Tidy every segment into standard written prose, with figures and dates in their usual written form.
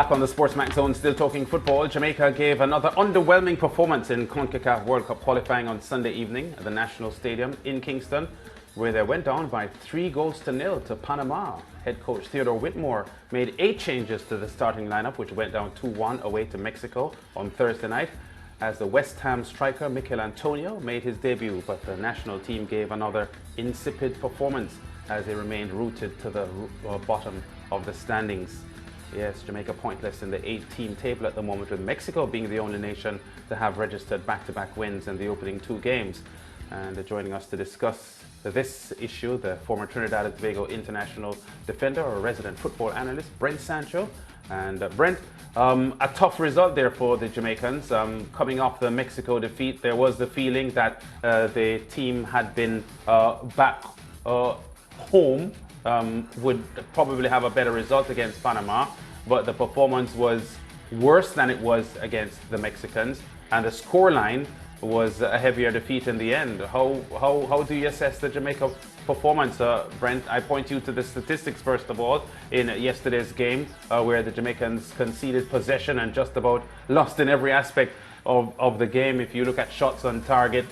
Back on the SportsMax Zone, still talking football. Jamaica gave another underwhelming performance in CONCACAF World Cup qualifying on Sunday evening at the National Stadium in Kingston, where they went down by 3-0 to Panama. Head coach Theodore Whitmore made 8 changes to the starting lineup, which went down 2-1 away to Mexico on Thursday night, as the West Ham striker Mikel Antonio made his debut, but the national team gave another insipid performance as they remained rooted to the bottom of the standings. Yes, Jamaica pointless in the 8-team table at the moment, with Mexico being the only nation to have registered back-to-back wins in the opening 2 games. And joining us to discuss this issue, the former Trinidad and Tobago international defender or resident football analyst, Brent Sancho. And Brent, a tough result there for the Jamaicans. Coming off the Mexico defeat, there was the feeling that the team had been back home, would probably have a better result against Panama, but the performance was worse than it was against the Mexicans, and the scoreline was a heavier defeat in the end. How do you assess the Jamaica performance, Brent? I point you to the statistics first of all in yesterday's game, where the Jamaicans conceded possession and just about lost in every aspect of the game. If you look at shots on target,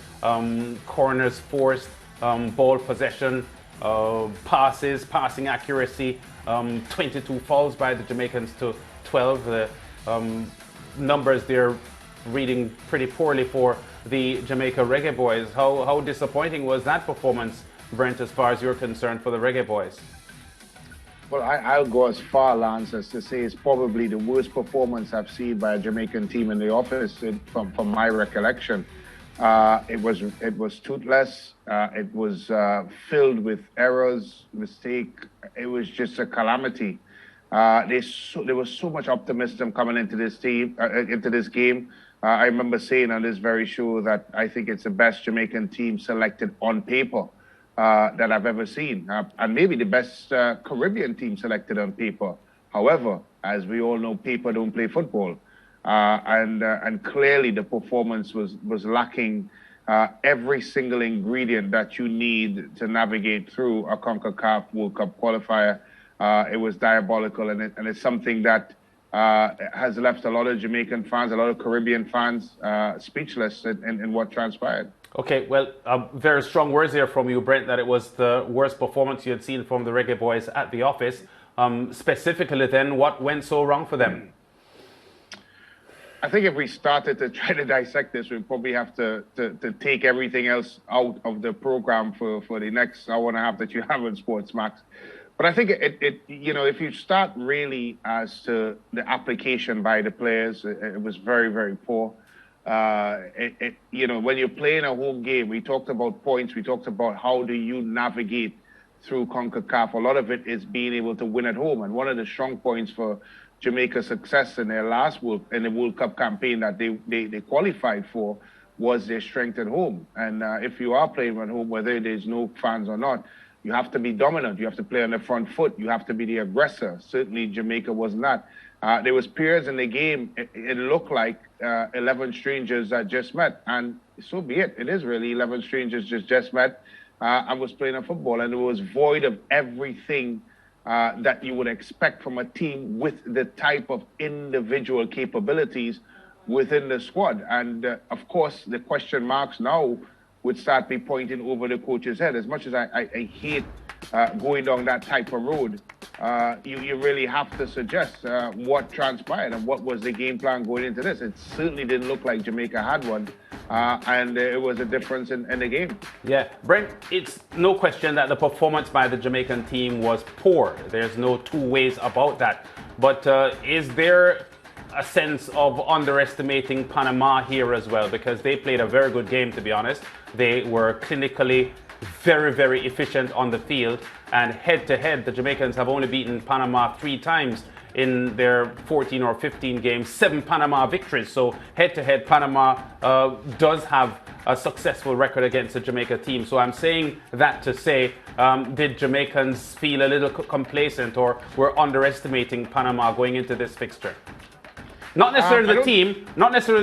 corners forced, ball possession, passes, passing accuracy, 22 fouls by the Jamaicans to 12. The numbers there reading pretty poorly for the Jamaica Reggae Boys. How disappointing was that performance, Brent, as far as you're concerned, for the Reggae Boys? Well, I'll go as far, Lance, as to say it's probably the worst performance I've seen by a Jamaican team in the office from my recollection. It was toothless. It was filled with errors, mistake. It was just a calamity. There was so much optimism coming into this team, into this game. I remember saying on this very show that I think it's the best Jamaican team selected on paper that I've ever seen, and maybe the best Caribbean team selected on paper. However, as we all know, paper don't play football. And clearly the performance was lacking every single ingredient that you need to navigate through a CONCACAF World Cup qualifier. It was diabolical, and it's something that has left a lot of Jamaican fans, a lot of Caribbean fans speechless in what transpired. Okay, well, very strong words there from you, Brent, that it was the worst performance you had seen from the Reggae Boys at the office. Specifically then, what went so wrong for them? I think if we started to try to dissect this, we'd probably have to take everything else out of the program for the next hour and a half that you have on SportsMax. But I think if you start really as to the application by the players, it was very, very poor. When you're playing a home game, we talked about points, we talked about how do you navigate through CONCACAF. A lot of it is being able to win at home. And one of the strong points for Jamaica's success in their last World Cup campaign that they qualified for was their strength at home. And if you are playing at home, whether there's no fans or not, you have to be dominant. You have to play on the front foot. You have to be the aggressor. Certainly, Jamaica was not. There was periods in the game, it looked like 11 strangers that just met. And so be it. It is really 11 strangers just met and was playing a football. And it was void of everything that you would expect from a team with the type of individual capabilities within the squad. And of course, the question marks now would start be pointing over the coach's head. As much as I hate going down that type of road, you really have to suggest what transpired and what was the game plan going into this. It certainly didn't look like Jamaica had one, and it was a difference in the game. Yeah, Brent, it's no question that the performance by the Jamaican team was poor. There's no two ways about that. But is there a sense of underestimating Panama here as well? Because they played a very good game, to be honest. They were clinically very, very efficient on the field, and head-to-head, the Jamaicans have only beaten Panama 3 times in their 14 or 15 games, 7 Panama victories. So head-to-head, Panama does have a successful record against the Jamaica team. So I'm saying that to say, did Jamaicans feel a little complacent or were underestimating Panama going into this fixture? Not necessarily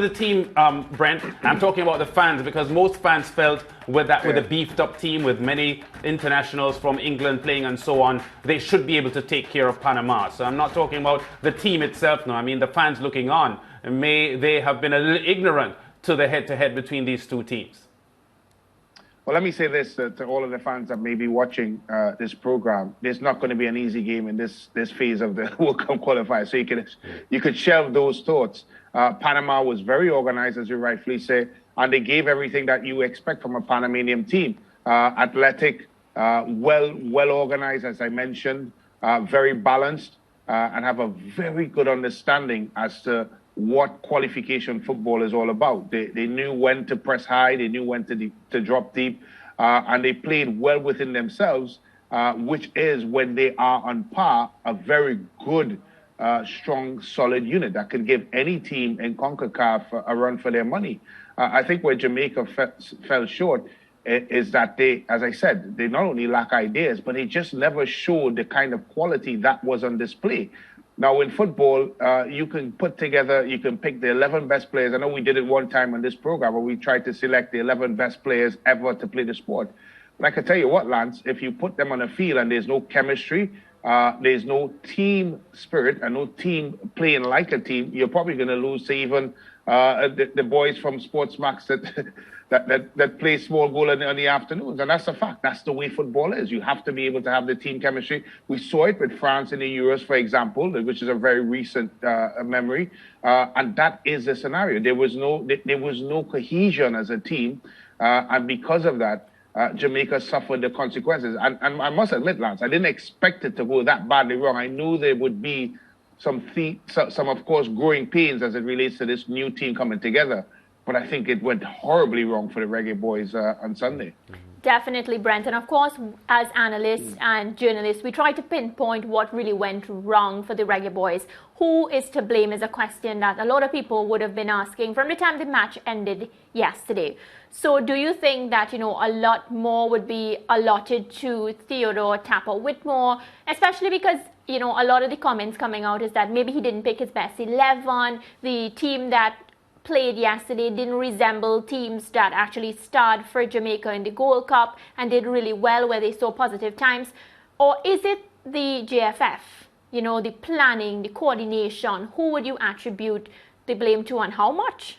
the team, Brent. I'm talking about the fans, because most fans felt with a beefed up team with many internationals from England playing and so on, they should be able to take care of Panama. So I'm not talking about the team itself now. I mean the fans looking on. May they have been a little ignorant to the head-to-head between these two teams. Well, let me say this to all of the fans that may be watching this program. There's not going to be an easy game in this phase of the World Cup qualifier. So you could shelve those thoughts. Panama was very organized, as you rightfully say, and they gave everything that you expect from a Panamanian team. Athletic, well organized, as I mentioned, very balanced, and have a very good understanding as to what qualification football is all about. They knew when to press high, they knew when to drop deep, and they played well within themselves, which is, when they are on par, a very good, strong, solid unit that can give any team in CONCACAF a run for their money. I think where Jamaica fell short is that they, as I said, they not only lack ideas, but they just never showed the kind of quality that was on display. Now, in football, you can pick the 11 best players. I know we did it one time on this program where we tried to select the 11 best players ever to play the sport. But I can tell you what, Lance, if you put them on a field and there's no chemistry, there's no team spirit and no team playing like a team, you're probably going to lose to even the boys from SportsMax that play small goal on the afternoons. And that's a fact. That's the way football is. You have to be able to have the team chemistry. We saw it with France in the Euros, for example, which is a very recent memory. And that is the scenario. There was no cohesion as a team. And because of that, Jamaica suffered the consequences. And I must admit, Lance, I didn't expect it to go that badly wrong. I knew there would be some, of course, growing pains as it relates to this new team coming together. But I think it went horribly wrong for the Reggae Boys on Sunday. Definitely, Brent. And of course, as analysts and journalists, we try to pinpoint what really went wrong for the Reggae Boys. Who is to blame is a question that a lot of people would have been asking from the time the match ended yesterday. So do you think that, a lot more would be allotted to Theodore Tapper Whitmore, especially because, a lot of the comments coming out is that maybe he didn't pick his best 11, the team that played yesterday didn't resemble teams that actually starred for Jamaica in the Gold Cup and did really well where they saw positive times? Or is it the JFF, the planning, the coordination? Who would you attribute the blame to and how much?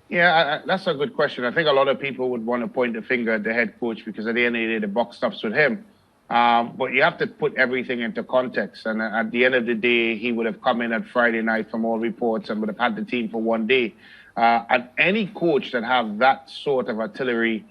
Yeah, that's a good question. I think a lot of people would want to point the finger at the head coach because at the end of the day, the buck stops with him. But you have to put everything into context. And at the end of the day, he would have come in at Friday night from all reports and would have had the team for one day. And any coach that have that sort of artillery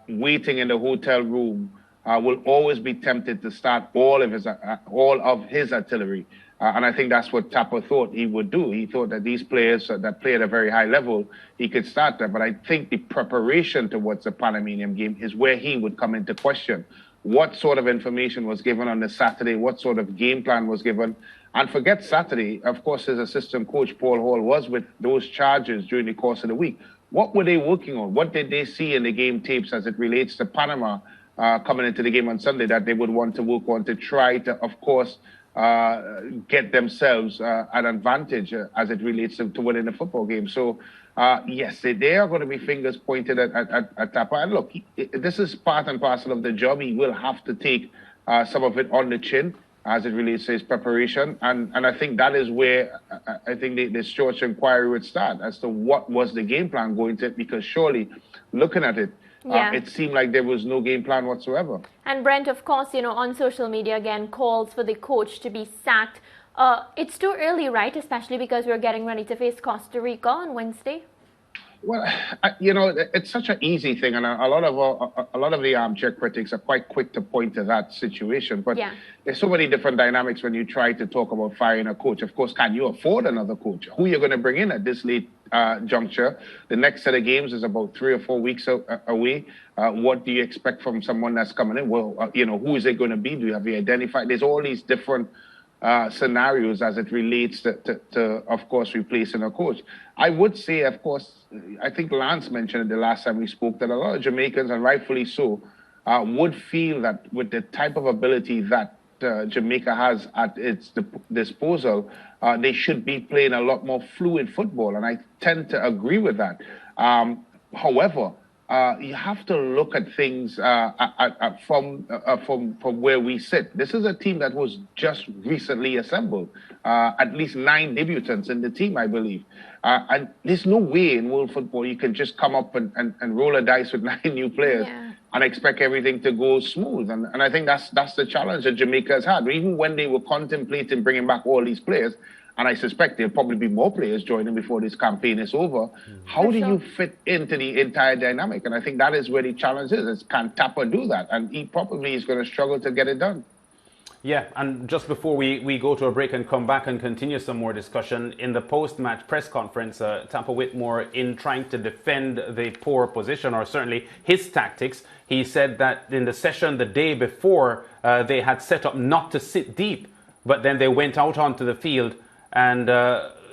waiting in the hotel room will always be tempted to start all of his artillery. And I think that's what Tapper thought he would do. He thought that these players that play at a very high level, he could start them. But I think the preparation towards the Panamanian game is where he would come into question. What sort of information was given on the Saturday? What sort of game plan was given? And forget Saturday. Of course, his assistant coach, Paul Hall, was with those charges during the course of the week. What were they working on? What did they see in the game tapes as it relates to Panama coming into the game on Sunday that they would want to work on to try to, of course, get themselves an advantage as it relates to winning the football game? So, yes, there are going to be fingers pointed at Tapper. And look, this is part and parcel of the job. He will have to take some of it on the chin as it relates to his preparation. And I think that is where I think the short inquiry would start as to what was the game plan going to, because surely looking at it, it seemed like there was no game plan whatsoever. And Brent, of course, on social media, again, calls for the coach to be sacked. It's too early, right? Especially because we're getting ready to face Costa Rica on Wednesday. Well, it's such an easy thing, and a lot of the armchair critics are quite quick to point to that situation. But there's so many different dynamics when you try to talk about firing a coach. Of course, can you afford another coach? Who you're going to bring in at this late juncture? The next set of games is about 3 or 4 weeks away. What do you expect from someone that's coming in? Well, who is it going to be? Do you have you identified? There's all these different scenarios as it relates to, of course, replacing a coach. I would say, of course, I think Lance mentioned it the last time we spoke, that a lot of Jamaicans, and rightfully so, would feel that with the type of ability that Jamaica has at its disposal, they should be playing a lot more fluid football, and I tend to agree with that. However, you have to look at things from where we sit. This is a team that was just recently assembled. At least 9 debutants in the team, I believe. And there's no way in world football you can just come up and roll a dice with 9 new players and expect everything to go smooth. And I think that's the challenge that Jamaica has had. Even when they were contemplating bringing back all these players, and I suspect there'll probably be more players joining before this campaign is over. How do you fit into the entire dynamic? And I think that is where the challenge is. Can Tapper do that? And he probably is going to struggle to get it done. Yeah, and just before we go to a break and come back and continue some more discussion, in the post-match press conference, Tapper Whitmore, in trying to defend the poor position, or certainly his tactics, he said that in the session the day before, they had set up not to sit deep, but then they went out onto the field and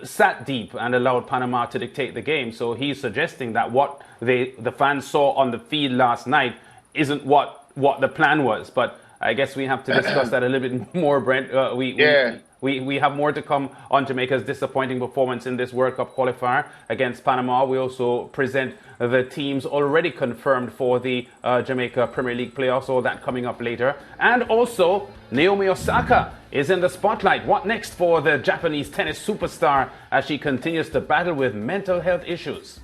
sat deep and allowed Panama to dictate the game. So he's suggesting that what the fans saw on the field last night isn't what the plan was. But I guess we have to discuss that a little bit more, Brent. We have more to come on Jamaica's disappointing performance in this World Cup qualifier against Panama. We also present the teams already confirmed for the Jamaica Premier League playoffs, all that coming up later. And also, Naomi Osaka is in the spotlight. What next for the Japanese tennis superstar as she continues to battle with mental health issues?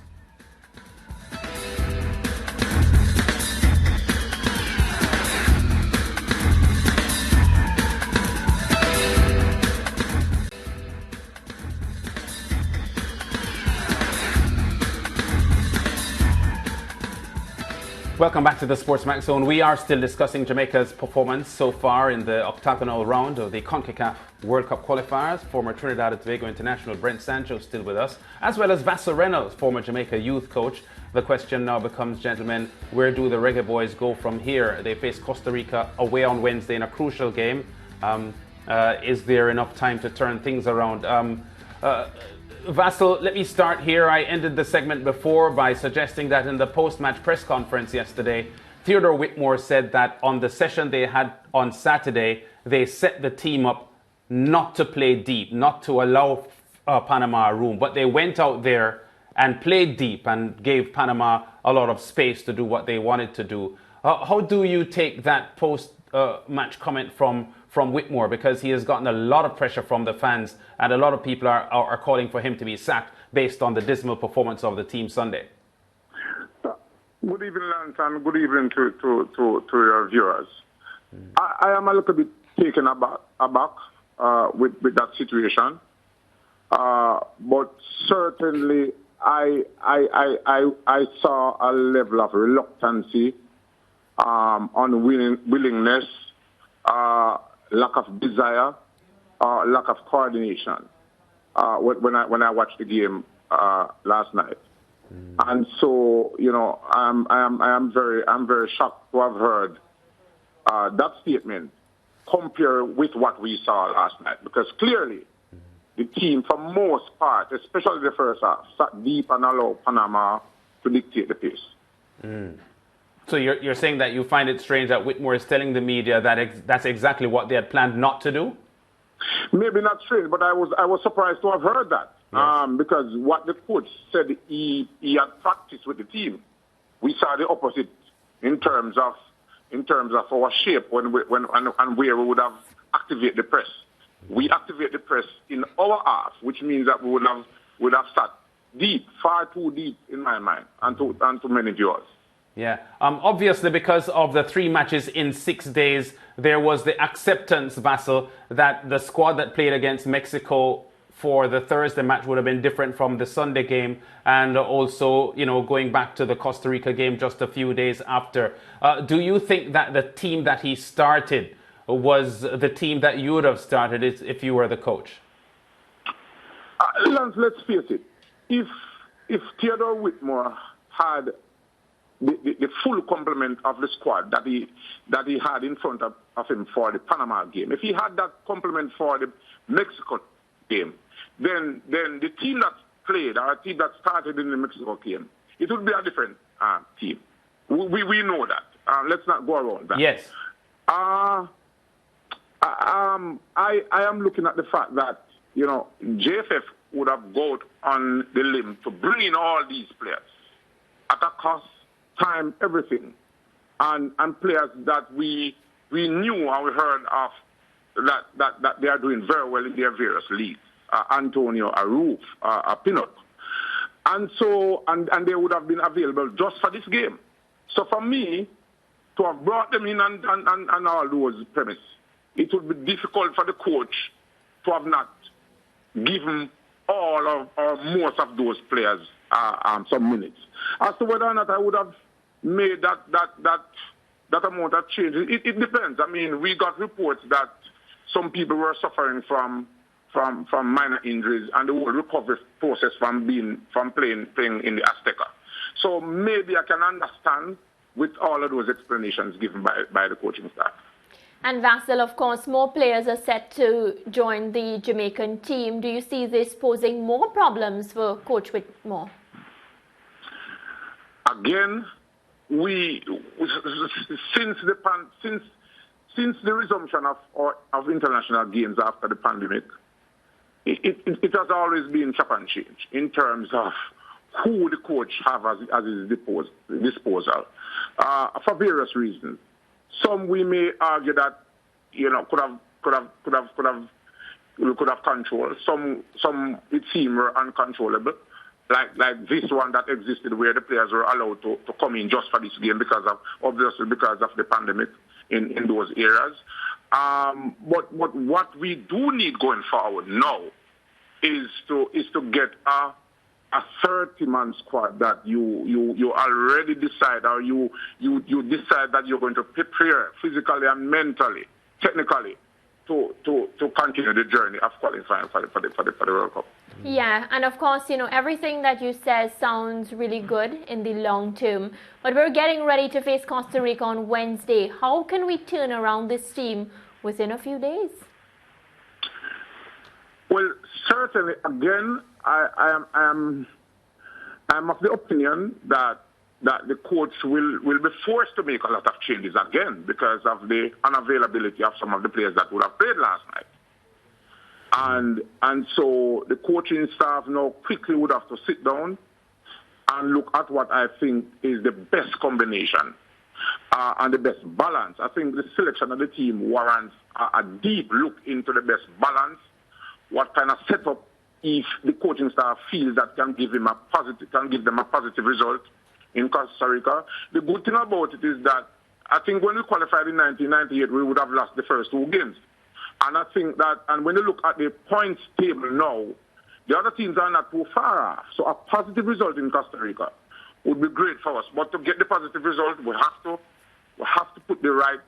Welcome back to the SportsMax Zone. We are still discussing Jamaica's performance so far in the octagonal round of the CONCACAF World Cup Qualifiers. Former Trinidad and Tobago international Brent Sancho still with us, as well as Vassel Reynolds, former Jamaica youth coach. The question now becomes, gentlemen, where do the Reggae Boys go from here? They face Costa Rica away on Wednesday in a crucial game. Is there enough time to turn things around? Vassel, let me start here. I ended the segment before by suggesting that in the post-match press conference yesterday, Theodore Whitmore said that on the session they had on Saturday, they set the team up not to play deep, not to allow Panama room, but they went out there and played deep and gave Panama a lot of space to do what they wanted to do. How do you take that post-match comment from Whitmore, because he has gotten a lot of pressure from the fans and a lot of people are calling for him to be sacked based on the dismal performance of the team Sunday? Good evening, Lance, and good evening to your viewers. I am a little bit taken aback with that situation, but certainly I saw a level of reluctancy, unwillingness, lack of desire, lack of coordination when I watched the game last night. And so, you know, I am very shocked to have heard that statement compared with what we saw last night, because clearly the team, for most part, especially the first half, sat deep and allowed Panama to dictate the pace. So you're saying that you find it strange that Whitmore is telling the media that that's exactly what they had planned not to do? Maybe not strange, but I was surprised to have heard that. Yes. Because what the coach said, he had practiced with the team. We saw the opposite in terms of our shape and where we would have activated the press. We activate the press in our half, which means that we would have sat deep, far too deep in my mind, and to many viewers. Yeah, obviously because of the 3 matches in 6 days, there was the acceptance, Vassel, that the squad that played against Mexico for the Thursday match would have been different from the Sunday game, and also, you know, going back to the Costa Rica game just a few days after. Do you think that the team that he started was the team that you would have started if you were the coach? Lance, let's face it. If Theodore Whitmore had the full complement of the squad that he had in front of him for the Panama game, if he had that complement for the Mexico game, then the team that played, or a team that started in the Mexico game, it would be a different team. We know that. Let's not go around that. Yes. I am looking at the fact that JFF would have gone on the limb to bring in all these players at a cost, time, everything, and players that we knew and we heard of that they are doing very well in their various leagues. Antonio, Aruf, Pinnock. And so, and they would have been available just for this game. So for me, to have brought them in and all those premises, it would be difficult for the coach to have not given all of or most of those players some minutes. As to whether or not I would have made that amount of change, it depends. I mean, we got reports that some people were suffering from minor injuries and the whole recovery process from playing in the Azteca. So maybe I can understand with all of those explanations given by the coaching staff. And Vassel, of course, more players are set to join the Jamaican team. Do you see this posing more problems for Coach Whitmore? Again, since the resumption of international games after the pandemic, it has always been chop and change in terms of who the coach have as his disposal for various reasons. Some we may argue that could have control. Some it seemed were uncontrollable, like this one that existed where the players were allowed to come in just for this game because of the pandemic in those areas. But what we do need going forward now is to get a 30-man squad that you already decide, or you decide that you're going to prepare physically and mentally, technically, to continue the journey of qualifying for the World Cup. Yeah, and of course, everything that you said sounds really good in the long term. But we're getting ready to face Costa Rica on Wednesday. How can we turn around this team within a few days? Well, certainly, again, I am of the opinion that the coach will be forced to make a lot of changes again because of the unavailability of some of the players that would have played last night. And so the coaching staff now quickly would have to sit down and look at what I think is the best combination and the best balance. I think the selection of the team warrants a deep look into the best balance, what kind of setup if the coaching staff feels that can give them a positive result in Costa Rica. The good thing about it is that I think when we qualified in 1998, we would have lost the first two games. And I think that, and when you look at the points table now, the other teams are not too far off. So a positive result in Costa Rica would be great for us. But to get the positive result, we have to put the right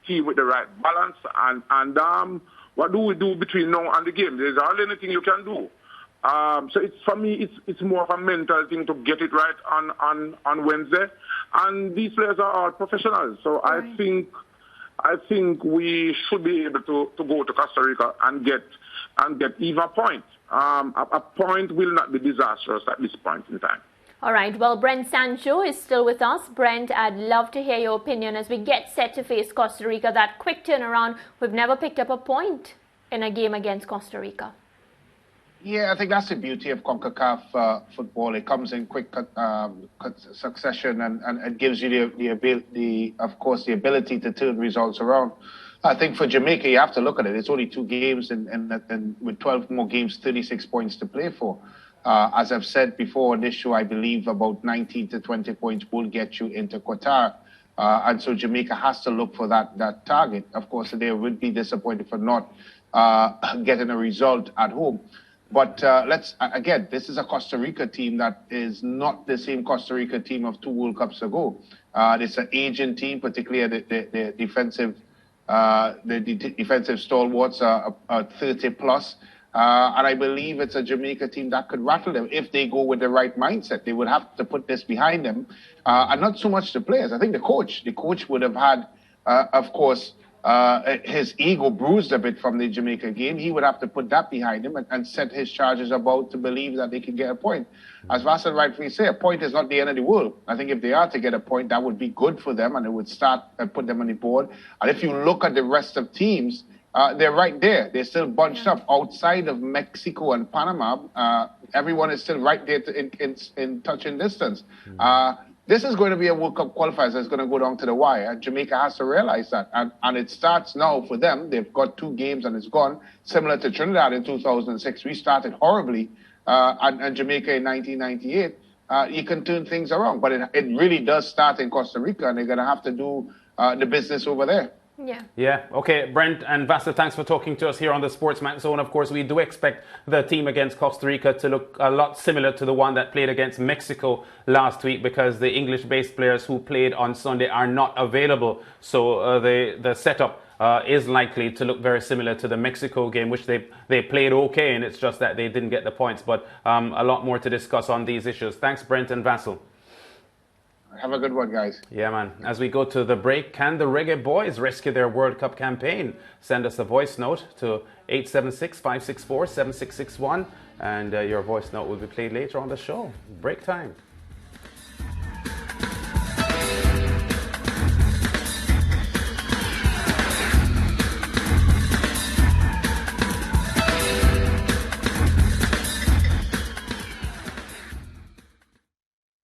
team with the right balance. And what do we do between now and the game? There's hardly anything you can do. So for me, it's more of a mental thing to get it right on Wednesday. And these players are all professionals. So right. I think we should be able to go to Costa Rica and get even a point. A point will not be disastrous at this point in time. All right. Well, Brent Sancho is still with us. Brent, I'd love to hear your opinion as we get set to face Costa Rica. That quick turnaround. We've never picked up a point in a game against Costa Rica. Yeah, I think that's the beauty of CONCACAF football. It comes in quick succession and it gives you the ability to turn results around. I think for Jamaica, you have to look at it. It's only 2 games and with 12 more games, 36 points to play for. As I've said before on this show, I believe about 19 to 20 points will get you into Qatar. And so Jamaica has to look for that target. Of course, they would be disappointed for not getting a result at home. But this is a Costa Rica team that is not the same Costa Rica team of 2 World Cups ago. It's an aging team, particularly the defensive stalwarts are 30 plus. And I believe it's a Jamaica team that could rattle them if they go with the right mindset. They would have to put this behind them. And not so much the players. I think the coach would have had, of course, his ego bruised a bit from the Jamaica game. He would have to put that behind him and set his charges about to believe that they can get a point. As Vassel rightfully said, a point is not the end of the world. I think if they are to get a point, that would be good for them and it would start and put them on the board. And if you look at the rest of teams, they're right there. They're still bunched up outside of Mexico and Panama. Everyone is still right there in touching distance. This is going to be a World Cup qualifiers that's going to go down to the wire. Jamaica has to realize that. And it starts now for them. They've got 2 games and it's gone. Similar to Trinidad in 2006. We started horribly. And Jamaica in 1998. You can turn things around. But it really does start in Costa Rica. And they're going to have to do the business over there. Yeah. Okay, Brent and Vassel, thanks for talking to us here on the SportsMax Zone. Of course, we do expect the team against Costa Rica to look a lot similar to the one that played against Mexico last week, because the English-based players who played on Sunday are not available. So the setup is likely to look very similar to the Mexico game, which they played okay, and it's just that they didn't get the points. But a lot more to discuss on these issues. Thanks, Brent and Vassel. Have a good one, guys. Yeah, man. As we go to the break, can the Reggae Boys rescue their World Cup campaign? Send us a voice note to 876-564-7661, and your voice note will be played later on the show. Break time.